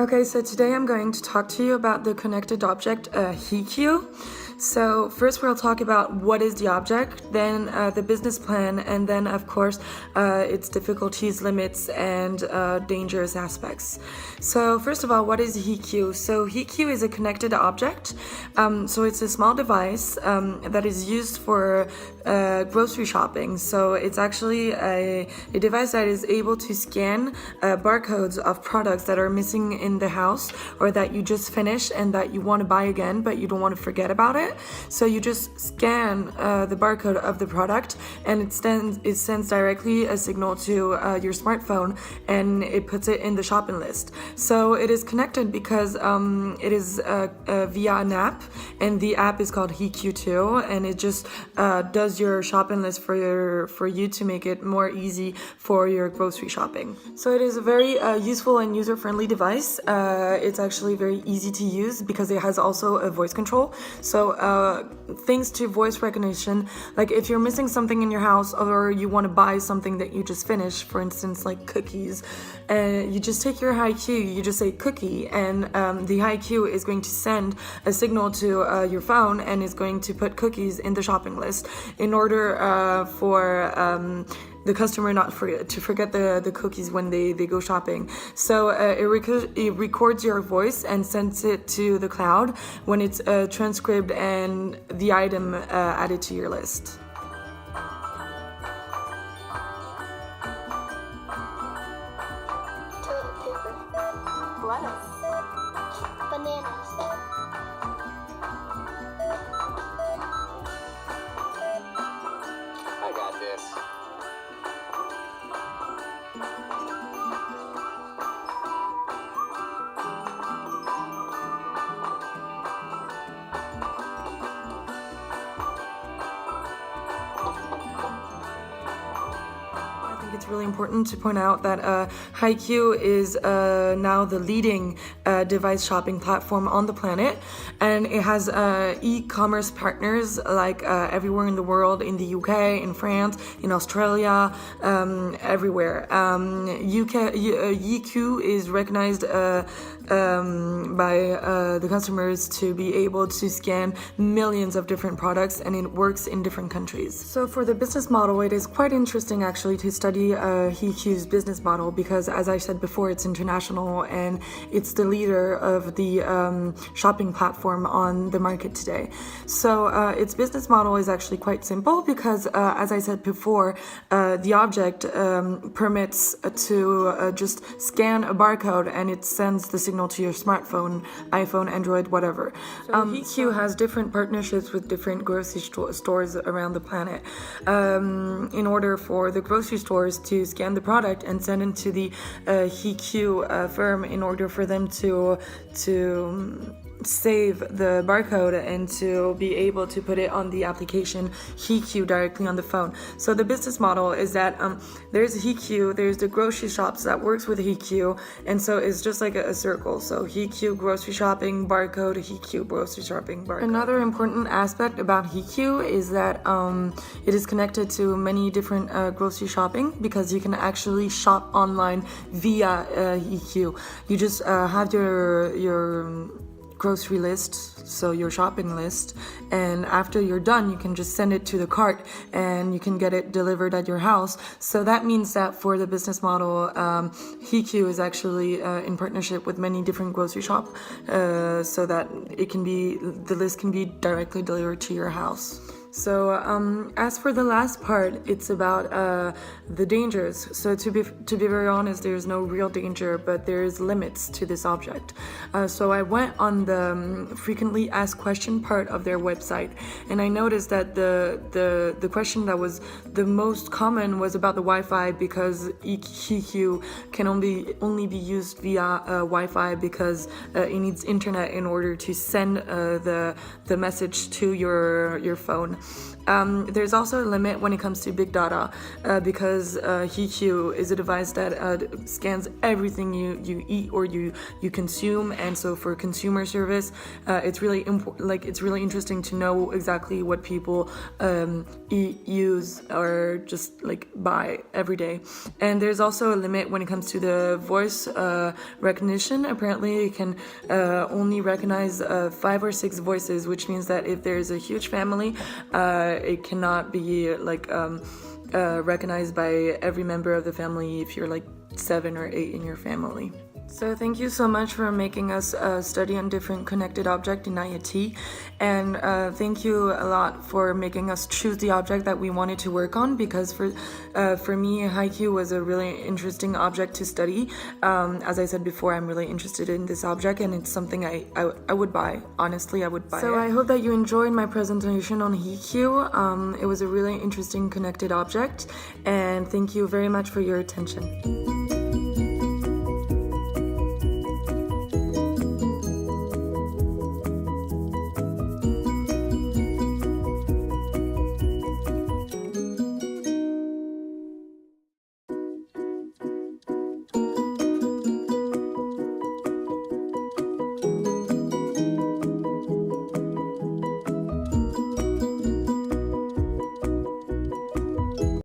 Okay, so today I'm going to talk to you about the connected object HIKU. So first we'll talk about what is the object, then the business plan, and then of course its difficulties, limits, and dangerous aspects. So first of all, what is HIKU? So HIKU is a connected object. So it's a small device that is used for grocery shopping. So it's actually a device that is able to scan barcodes of products that are missing in the house or that you just finished and that you want to buy again but you don't want to forget about it. So you just scan the barcode of the product and it sends directly a signal to your smartphone and it puts it in the shopping list. So it is connected because it is via an app, and the app is called HIKU and it just does your shopping list for you to make it more easy for your grocery shopping. So it is a very useful and user-friendly device. It's actually very easy to use because it has also a voice control. So thanks to voice recognition, like if you're missing something in your house or you want to buy something that you just finished, for instance like cookies, you just take your HIKU, you just say cookie, and the HIKU is going to send a signal to your phone and is going to put cookies in the shopping list in order for the customer not to forget the cookies when they go shopping. So it records your voice and sends it to the cloud when it's transcribed and the item added to your list. Toilet paper, lettuce, bananas. I got this. It's really important to point out that HIKU is now the leading device shopping platform on the planet, and it has e-commerce partners like everywhere in the world, in the UK, in France, in Australia, everywhere. HIKU is recognized by the customers to be able to scan millions of different products, and it works in different countries. So for the business model, it is quite interesting actually to study HIKU's business model because, as I said before, it's international and it's the leader of the shopping platform on the market today. So its business model is actually quite simple because, as I said before, the object permits to just scan a barcode and it sends the signal to your smartphone, iPhone, Android, whatever. So HIKU has different partnerships with different grocery stores around the planet in order for the grocery stores to scan the product and send it to the HIKU firm in order for them to save the barcode and to be able to put it on the application HIKU directly on the phone. So the business model is that there's HIKU, there's the grocery shops that works with HIKU, and so it's just like a circle. So HIKU grocery shopping barcode, HIKU grocery shopping barcode. Another important aspect about HIKU is that it is connected to many different grocery shopping because you can actually shop online via HIKU. You just have your grocery list, so your shopping list, and after you're done you can just send it to the cart and you can get it delivered at your house. So that means that for the business model, HIKU is actually in partnership with many different grocery shops so that the list can be directly delivered to your house. So as for the last part, it's about the dangers. So to be very honest, there's no real danger, but there's limits to this object. So I went on the frequently asked question part of their website, and I noticed that the question that was the most common was about the Wi-Fi, because HIKU can only be used via Wi-Fi because it needs internet in order to send the message to your phone. There's also a limit when it comes to big data because HIKU is a device that scans everything you eat or you consume, and so for consumer service, it's really it's really interesting to know exactly what people eat, use, or just like buy every day. And there's also a limit when it comes to the voice recognition. Apparently, it can only recognize 5 or 6 voices, which means that if there's a huge family, it cannot be like recognized by every member of the family if you're like 7 or 8 in your family. So thank you so much for making us study on different connected objects in IoT, and thank you a lot for making us choose the object that we wanted to work on, because for me, HIKU was a really interesting object to study. As I said before, I'm really interested in this object, and it's something I would buy. Honestly, I would buy it. I hope that you enjoyed my presentation on HIKU. It was a really interesting connected object, and thank you very much for your attention.